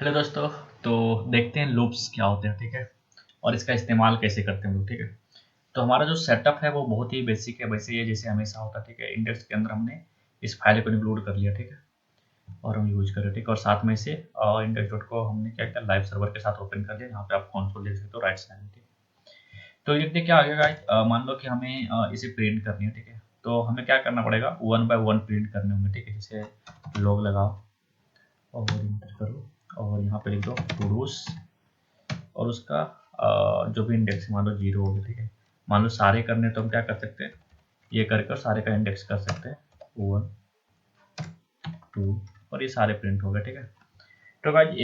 Hello दोस्तों। तो देखते हैं लूप्स क्या होते हैं, ठीक है, और इसका इस्तेमाल कैसे करते हैं हम लोग, ठीक है। तो हमारा जो सेटअप है वो बहुत ही बेसिक है, वैसे ये जैसे हमेशा होता है, ठीक है। इंडेक्स के अंदर हमने इस फाइल को इंक्लूड कर लिया, ठीक है, और हम यूज कर रहे हैं, ठीक है। और साथ में से इंडेक्स डॉट को हमने क्या किया, लाइव सर्वर के साथ ओपन कर लिया, यहाँ पे आप कंसोल देख सकते हो राइट साइड में, ठीक है। तो ये देखिए क्या आगे गाइस, मान लो कि हमें इसे प्रिंट करनी है, ठीक है। तो हमें क्या करना पड़ेगा, वन बाय वन प्रिंट करने होंगे, ठीक है। जैसे लॉग लगाओ और इंटर करो और यहाँ पे लिख दो टूडूस और उसका जो भी इंडेक्स मान लो 0 हो गया, ठीक है। मान लो सारे करने तो हम क्या कर सकते हैं, ये करके सारे का इंडेक्स कर सकते हैं 1 2 और ये सारे प्रिंट हो गए, ठीक है। तो गाइस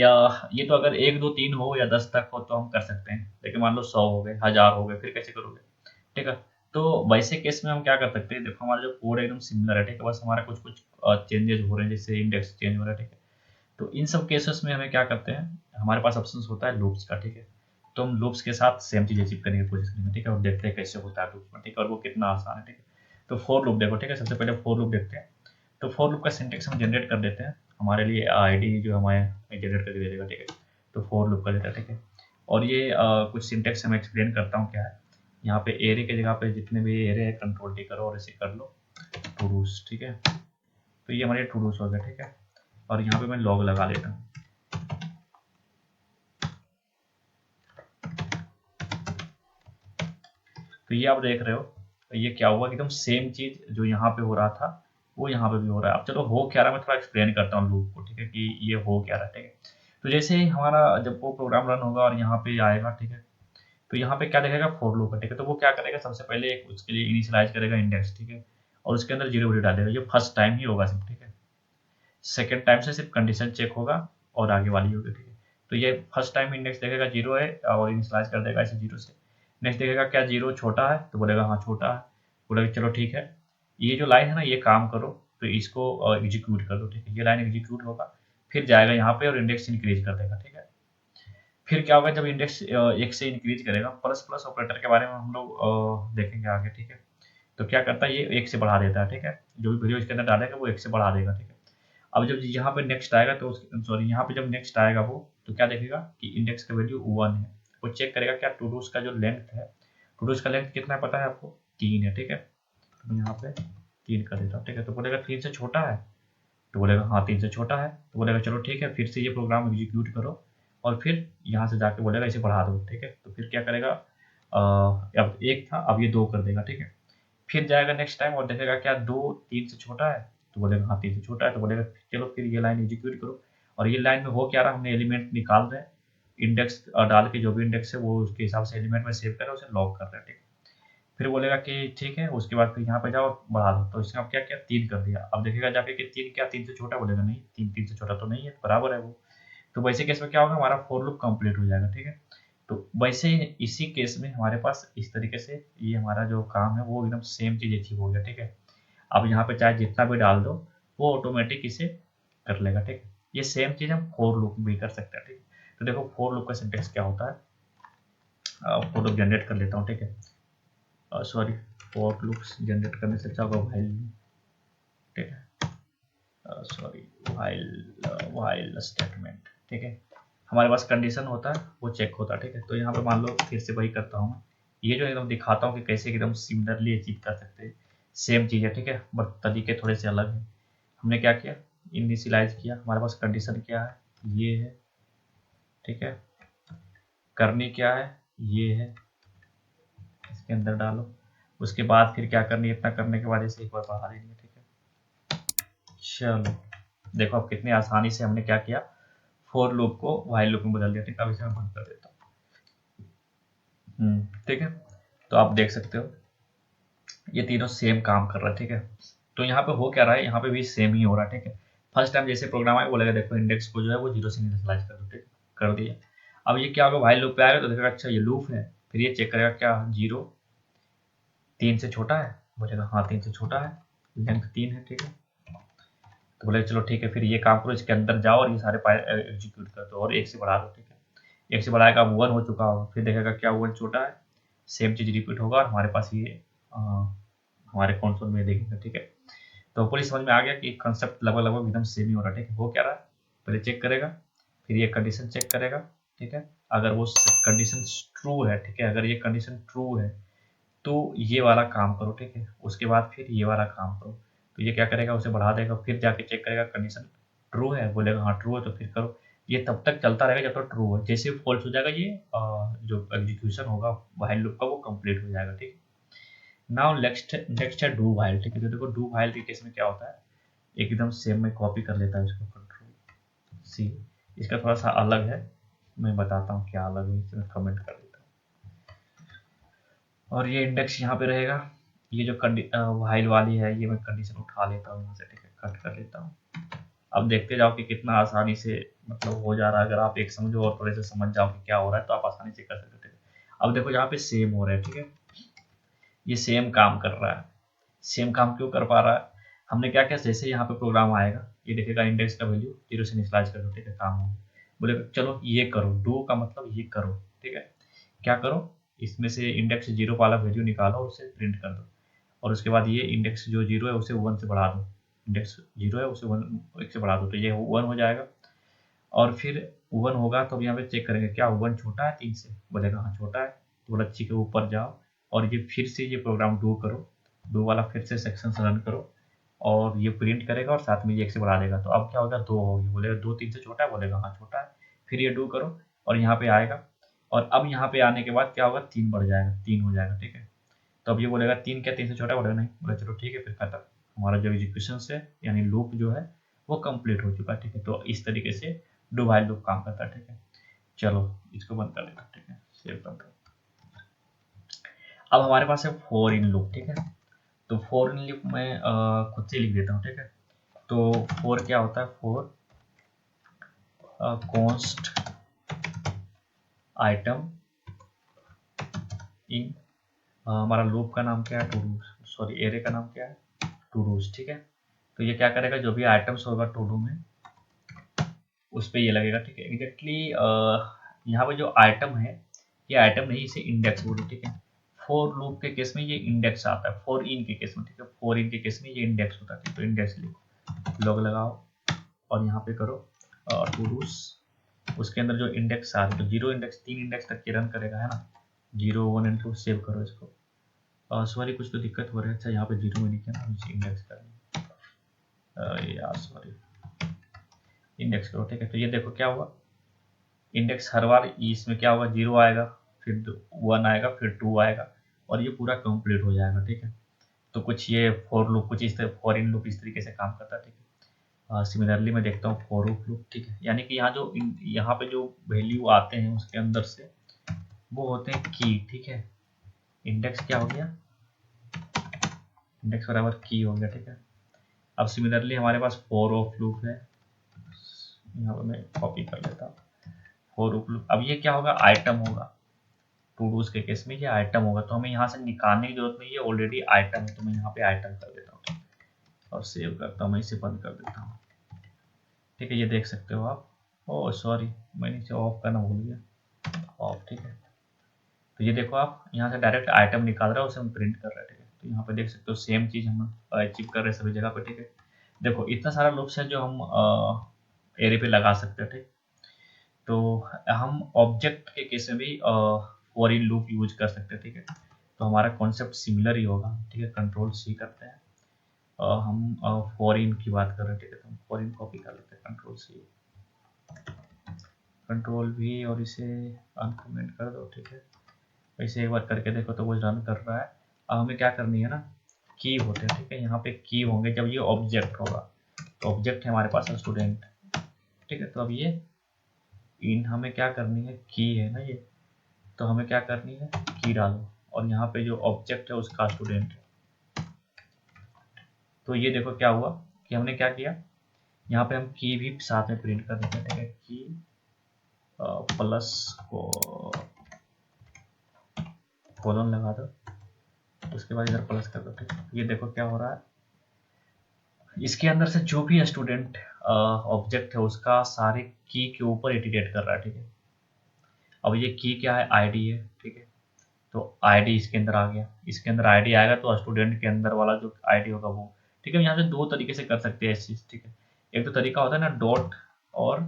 ये तो अगर 1 2 3 हो या 10 तक हो तो हम कर सकते हैं, लेकिन मान लो 100 हो गए, 1000 हो गए, फिर कैसे करोगे, ठीक है। तो वैसे केस में हम क्या कर सकते हैं, देखो हमारा जो कोड एकदम सिमिलर है, ठीक है, बस हमारा कुछ कुछ चेंजेस हो रहे हैं, जैसे इंडेक्स चेंज हो रहा है, ठीक है। तो इन सब केसेस में हमें क्या करते हैं, हमारे पास ऑप्शन होता है लूप्स का, ठीक है। तो हम लूप्स के साथ सेम चीज़ अचीव करने की कोशिश करेंगे, ठीक है, और देखते हैं कैसे होता है लूप्स में, ठीक है, और वो कितना आसान है, ठीक है। तो फोर लूप देखो, ठीक है, सबसे पहले फोर लूप देखते हैं। तो फोर लूप का सिंटेक्स हम जनरेट कर देते हैं, हमारे लिए आईडी जो हमारे जनरेट करके दे देगा, ठीक है। तो फोर लूप का देता है, ठीक है। और ये कुछ सिंटेक्स मैं एक्सप्लेन करता हूँ क्या है। यहाँ पे एरे की जगह पे जितने भी एरे है कंट्रोल टी करो और इसे कर लो टूडूस, ठीक है। तो ये हमारे टूडूस हो गया, ठीक है। और यहाँ पे मैं लॉग लगा लेता हूँ। तो ये आप देख रहे हो, तो ये क्या हुआ, एकदम सेम चीज जो यहाँ पे हो रहा था वो यहाँ पे भी हो रहा है। अब चलो हो क्या रहा है, मैं थोड़ा एक्सप्लेन करता हूँ लूप को, ठीक है, कि ये हो क्या रहा है, ठीक है। तो जैसे ही हमारा जब वो प्रोग्राम रन होगा और यहाँ पे आएगा, ठीक है, तो यहाँ पे क्या देखेगा, फोर लूप है, ठीक है। तो वो क्या करेगा, सबसे पहले एक उसके लिए इनिशियलाइज करेगा इंडेक्स, ठीक है, और उसके अंदर जीरो वैल्यू डालेगा। ये फर्स्ट टाइम ही होगा सिर्फ, ठीक है। सेकेंड टाइम से सिर्फ कंडीशन चेक होगा और आगे वाली होगी, ठीक है। तो ये फर्स्ट टाइम इंडेक्स देखेगा जीरो है और इनिशियलाइज कर देगा इसे जीरो से। नेक्स्ट देखेगा क्या जीरो छोटा है, तो बोलेगा हाँ छोटा है। बोलेगा चलो ठीक है, ये जो लाइन है ना ये काम करो, तो इसको एग्जीक्यूट कर दो, ठीक है। ये लाइन एग्जीक्यूट होगा, फिर जाएगा यहाँ पे और इंडेक्स इंक्रीज कर देगा, ठीक है। फिर क्या होगा, जब इंडेक्स एक से इंक्रीज करेगा, प्लस प्लस ऑपरेटर के बारे में हम लोग देखेंगे आगे, ठीक है। तो क्या करता है, ये एक से बढ़ा देता है, ठीक है। जो भी वैल्यू इसके अंदर डालेगा वो एक से बढ़ा देगा, ठीक है। अब जब यहाँ पे नेक्स्ट आएगा तो सॉरी, यहाँ पे जब नेक्स्ट आएगा वो, तो क्या देखेगा कि इंडेक्स का वैल्यू 1 है। वो चेक करेगा क्या टूडूस का जो लेंथ है, टूडूस का लेंथ कितना है पता है आपको, 3 है, ठीक है। तो यहाँ पे 3 कर देता हूँ, ठीक है। तो बोलेगा 3 से छोटा है, तो बोलेगा हाँ 3 से छोटा है। तो बोलेगा चलो ठीक है, फिर से ये प्रोग्राम एग्जीक्यूट करो और फिर यहाँ से जाके बोलेगा इसे बढ़ा दो, ठीक है। तो फिर क्या करेगा, अब 1 था, अब ये 2 कर देगा, ठीक है। फिर जाएगा नेक्स्ट टाइम और देखेगा क्या 2 3 से छोटा है, तो बोलेगा हाँ 3 से छोटा है। तो बोलेगा चलो फिर ये लाइन एग्जीक्यूट करो। और ये लाइन में हो क्या रहा, हमने एलिमेंट निकाल रहे हैं, इंडेक्स डाल के जो भी इंडेक्स है वो उसके हिसाब से एलिमेंट में सेव कर उसे लॉग कर रहे हैं, ठीक है। फिर बोलेगा कि ठीक है, उसके बाद फिर यहाँ पे जाओ बढ़ा दो। तो इसने अब क्या किया, 3 कर दिया। अब देखेगा जाके कि 3 क्या 3 से छोटा, बोलेगा नहीं 3 3 से छोटा तो नहीं है, बराबर है वो। तो वैसे केस में क्या होगा, हमारा फोर लूप कंप्लीट हो जाएगा, ठीक है। तो वैसे ही इसी केस में हमारे पास इस तरीके से ये हमारा जो काम है वो एकदम सेम चीज अचीव हो गया, ठीक है। अब यहाँ पे चाहे जितना भी डाल दो वो ऑटोमेटिक इसे कर लेगा, ठीक है। ये सेम चीज हम फोर लूप भी कर सकते हैं, ठीक है। तो देखो फोर लूप का सिंटेक्स क्या होता है, फोर लूप जनरेट कर लेता हूँ, ठीक है। सॉरी, फोर लूप्स जनरेट करने से अच्छा होगा व्हाइल, ठीक है। सॉरी, व्हाइल स्टेटमेंट, ठीक है। हमारे पास कंडीशन होता है वो चेक होता है, ठीक है। तो यहाँ पे मान लो फिर से वही करता हूँ मैं, ये जो एकदम दिखाता हूँ कि कैसे एकदम सिमिलरली अचीव कर सकते हैं, सेम चीज़ है, ठीक है, बट तरीके थोड़े से अलग हैं। हमने क्या किया, इनिशियलाइज किया, हमारे पास कंडीशन क्या है, ये है, ठीक है। करनी क्या है, ये है, इसके अंदर डालो। उसके बाद फिर क्या करनी है, इतना करने के बाद इसे एक बार बढ़ा देनी है, ठीक है। चलो देखो अब कितनी आसानी से हमने क्या किया, फोर लूप को व्हाइल लूप में बदल दिया, ठीक है। अब इसे मैं बंद कर देता हूँ, ठीक है। तो आप देख सकते हो ये तीनों सेम काम कर रहा है, ठीक है। तो यहाँ पे हो क्या रहा है, यहाँ पे भी सेम ही हो रहा है, ठीक है। फर्स्ट टाइम जैसे प्रोग्राम आया बोलेगा देखो इंडेक्स को जो है वो जीरो से इनिशियलाइज कर दो, ठीक है, कर दिया। अब ये क्या होगा, व्हाइल लूप पे आएगा तो देखेगा अच्छा ये लूप है, फिर ये चेक करेगा क्या जीरो 3 से छोटा है, बोलेगा हाँ 3 से छोटा है, लेंथ 3 है, ठीक है। तो बोले चलो ठीक है, फिर ये काम करो, इसके अंदर जाओ और ये सारे एग्जीक्यूट कर दो और 1 से बढ़ा दो, ठीक है। 1 से बढ़ाएगा, अब 1 हो चुका होगा, फिर देखेगा क्या 1 छोटा है, सेम चीज रिपीट होगा और हमारे पास ये हमारे कंसोल में देखेगा, ठीक है। तो पूरी समझ में आ गया कि कंसेप्ट लगभग लगभग एकदम सेम ही हो रहा है, ठीक है। हो क्या रहा है, पहले चेक करेगा फिर ये कंडीशन चेक करेगा, ठीक है। अगर वो कंडीशन ट्रू है, ठीक है, अगर ये कंडीशन ट्रू है तो ये वाला काम करो, ठीक है। उसके बाद फिर ये वाला काम करो, तो ये क्या करेगा, उसे बढ़ा देगा, फिर जाके चेक करेगा कंडीशन ट्रू है, बोलेगा हाँ ट्रू है, तो फिर करो। ये तब तक चलता रहेगा जब तक ट्रू है। जैसे फॉल्स हो जाएगा ये जो एग्जीक्यूशन होगा व्हाइल लूप का वो कंप्लीट हो जाएगा, ठीक है। नाउ नेक्स्ट है डू व्हाइल, ठीक है। तो देखो डू व्हाइल के केस में क्या होता है, एकदम सेम में कॉपी कर लेता है इसको, कंट्रोल सी। इसका थोड़ा सा अलग है, मैं बताता हूँ क्या अलग है, इसमें कमेंट कर देता हूँ। और ये इंडेक्स यहाँ पे रहेगा, ये जो व्हाइल वाली है ये मैं कंडीशन उठा लेता हूँ यहाँ से, ठीक है, कट कर लेता हूँ। अब देखते जाओ कि कितना आसानी से मतलब हो जा रहा है। अगर आप एक समझो और थोड़े से समझ जाओ कि क्या हो रहा है तो आप आसानी से कर सकते हो, ठीक है। अब देखो यहाँ पे सेम हो रहा है, ठीक है, ये सेम काम कर रहा है। सेम काम क्यों कर पा रहा है, हमने क्या किया, जैसे यहाँ पे प्रोग्राम आएगा ये देखेगा इंडेक्स का वैल्यू 0 से इनिशियलाइज कर दो, ठीक है, काम हो। बोलेगा चलो ये करो, डू का मतलब ये करो, ठीक है। क्या करो, इसमें से इंडेक्स 0 वाला वैल्यू निकालो और उसे प्रिंट कर दो। और उसके बाद ये इंडेक्स जो 0 है उसे 1 से बढ़ा दो, इंडेक्स 0 है उसे 1 से बढ़ा दो, तो ये 1 हो जाएगा। और फिर 1 होगा तो अब यहाँ पे चेक करेंगे क्या 1 छोटा है 3 से, बोलेगा हाँ छोटा है, तो बोला अच्छी के ऊपर जाओ और ये फिर से ये प्रोग्राम डू करो, डू वाला फिर से सेक्शन रन करो और ये प्रिंट करेगा और साथ में ये 1 से बढ़ा देगा। तो अब क्या होगा 2 होगी, बोलेगा 2 3 से छोटा है, बोलेगा हाँ छोटा है, फिर ये डू करो और यहाँ पे आएगा। और अब यहाँ पे आने के बाद क्या होगा, 3 बढ़ जाएगा, 3 हो जाएगा, ठीक है। तो अब ये बोलेगा 3 क्या 3 से छोटा है, बोलेगा नहीं, बोले चलो ठीक है, फिर खत्म। हमारा जो एग्जीक्यूशन है यानी लूप जो है वो कंप्लीट हो चुका है, ठीक है। तो इस तरीके से डू व्हाइल लूप काम करता है, ठीक है। चलो इसको बंद कर देता, ठीक है, सेव कर दो। अब हमारे पास है फॉर इन लूप, ठीक है। तो फॉर इन लूप में खुद से लिख देता हूँ, ठीक है। तो फॉर क्या होता है, फॉर कॉन्स्ट आइटम इन, हमारा लूप का नाम क्या है, टू डू, सॉरी एरे का नाम क्या है, टू डूज, ठीक है। तो ये क्या करेगा, जो भी आइटम्स होगा टू डू में उस पर ये लगेगा, ठीक है। एग्जैक्टली यहाँ पे जो आइटम है ये आइटम नहीं, इसे इंडेक्स बोलो, ठीक है। फॉर लूप के केस में ये इंडेक्स आता है, फॉर इन के केस में, ठीक है, फॉर इन के केस में ये इंडेक्स होता है, तो इंडेक्स लिखो, लॉग लगाओ और यहाँ पे करो टू डूज। उसके अंदर जो इंडेक्स आ रहे तो 0 इंडेक्स 3 इंडेक्स तक के रन करेगा, है ना, 0 1 एंड 2। सेव करो इसको। सॉरी कुछ तो दिक्कत हो रहा है, अच्छा यहाँ पे 0 में लिखे ना, इंडेक्स कर यार सॉरी, इंडेक्स करो, ठीक है। तो ये देखो क्या हुआ, इंडेक्स हर बार इसमें क्या होगा, 0 आएगा, फिर 1 आएगा, फिर 2 आएगा और ये पूरा कंप्लीट हो जाएगा, ठीक है। तो कुछ ये फॉर लूप कुछ इस तरह, फॉर इन लूप इस तरीके से काम करता है, ठीक है। सिमिलरली मैं देखता हूँ फॉर लूप, ठीक है, यानी कि यहाँ जो यहाँ पे जो वैल्यू आते हैं उसके अंदर से वो होते हैं की, ठीक है। इंडेक्स क्या हो गया, इंडेक्स बराबर की हो गया, ठीक है। अब सिमिलरली हमारे पास फॉर ऑफ लूप है, यहाँ पर मैं कॉपी कर लेता हूँ, फॉर ऑफ लूप। अब ये क्या होगा, आइटम होगा, टू डूज के केस में ये आइटम होगा, तो हमें यहाँ से निकालने की जरूरत नहीं है, ऑलरेडी आइटम है, तो मैं यहाँ पे आइटम कर देता हूँ और सेव करता हूँ, मैं इसे बंद कर देता हूँ, ठीक है। ये देख सकते हो आप, ओ सॉरी मैंने इसे ऑफ करना भूल गया, ऑफ, ठीक है। तो ये देखो आप यहाँ से डायरेक्ट आइटम निकाल रहा है, उसे हम प्रिंट कर रहे हैं, ठीक है। तो यहाँ पे देख सकते हो सेम चीज हम अचीव कर रहे हैं सभी जगह पे, ठीक है। देखो इतना सारा लूप्स है जो हम एरे पे लगा सकते हैं, ठीक। तो हम ऑब्जेक्ट के केस में भी फॉर इन लूप यूज कर सकते हैं, ठीक है। तो हमारा कॉन्सेप्ट सिमिलर ही होगा, ठीक है। कंट्रोल सी करते हैं, हम फॉर इन की बात कर रहे हैं, ठीक है। तो हम फॉर इन कॉपी कर लेते हैं, कंट्रोल सी, कंट्रोल वी और इसे अनकमेंट कर दो, ठीक है। इसे एक बार करके देखो तो वो रन कर रहा है। अब हमें क्या करनी है ना, की होते हैं, ठीक है। यहाँ पे की होंगे जब ये ऑब्जेक्ट होगा, तो ऑब्जेक्ट है हमारे पास स्टूडेंट, ठीक है। तो अब ये इन हमें क्या करनी है, की है ना ये, तो हमें क्या करनी है, की डालो और यहाँ पे जो ऑब्जेक्ट है उसका स्टूडेंट है। तो ये देखो क्या हुआ कि हमने क्या किया, यहाँ पे हम की भी साथ में प्रिंट कर देते हैं, ठीक है। की प्लस को कोलन लगा दो, उसके बाद इधर प्लस कर दो, ठीक है। ये देखो क्या हो रहा है, इसके अंदर से जो भी स्टूडेंट ऑब्जेक्ट है उसका सारे की के ऊपर इटिरेट कर रहा है, ठीक है। अब ये की क्या है, आईडी है, ठीक है। तो आईडी इसके अंदर आ गया, इसके अंदर आईडी आएगा तो स्टूडेंट के अंदर वाला जो आईडी होगा वो, ठीक है। यहाँ से दो तरीके से कर सकते हैं इस चीज, ठीक है। एक तो तरीका होता है ना डॉट और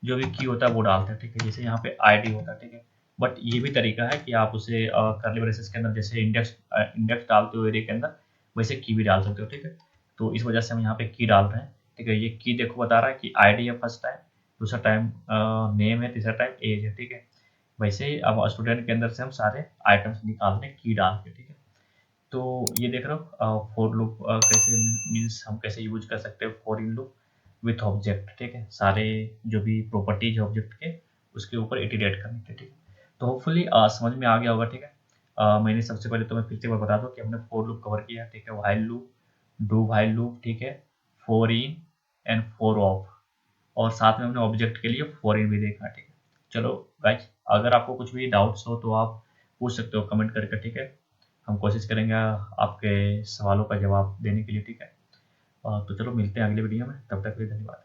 जो भी की होता है वो डालते हैं, ठीक है। जैसे यहाँ पे आईडी होता है, ठीक है। बट ये भी तरीका है कि आप उसे कर्ली ब्रेसेस के अंदर जैसे इंडेक्स डालते हो एरिया के अंदर, वैसे की भी डाल सकते हो, ठीक है। तो इस वजह से हम यहाँ पे की डाल रहे हैं, ठीक है। ये की देखो बता रहा है कि आईडी है फर्स्ट टाइम, दूसरा टाइम नेम है, तीसरा टाइम एज है, ठीक है। वैसे ही अब स्टूडेंट के अंदर से हम सारे आइटम्स निकाल रहे हैं की डाल के, ठीक है। तो ये देख रहे हो फॉर लूप कैसे मीन्स हम कैसे यूज कर सकते हैं for in loop with object, ठीक है। सारे जो भी प्रॉपर्टीज है ऑब्जेक्ट के उसके ऊपर इटरेट करने के, ठीक है। तो होपफुली समझ में आ गया होगा, ठीक है। मैंने सबसे पहले तो मैं फिर से एक बार बता दूं कि हमने फॉर लूप कवर किया, ठीक है। While loop, do while loop, ठीक है, for in and for of, और साथ में हमने ऑब्जेक्ट के लिए फॉर इन भी देखा, ठीक है। चलो गाइस, अगर आपको कुछ भी डाउट्स हो तो आप पूछ सकते हो कमेंट करके, ठीक है। हम कोशिश करेंगे आपके सवालों का जवाब देने के लिए, ठीक है। तो चलो मिलते हैं अगले वीडियो में, तब तक के लिए धन्यवाद।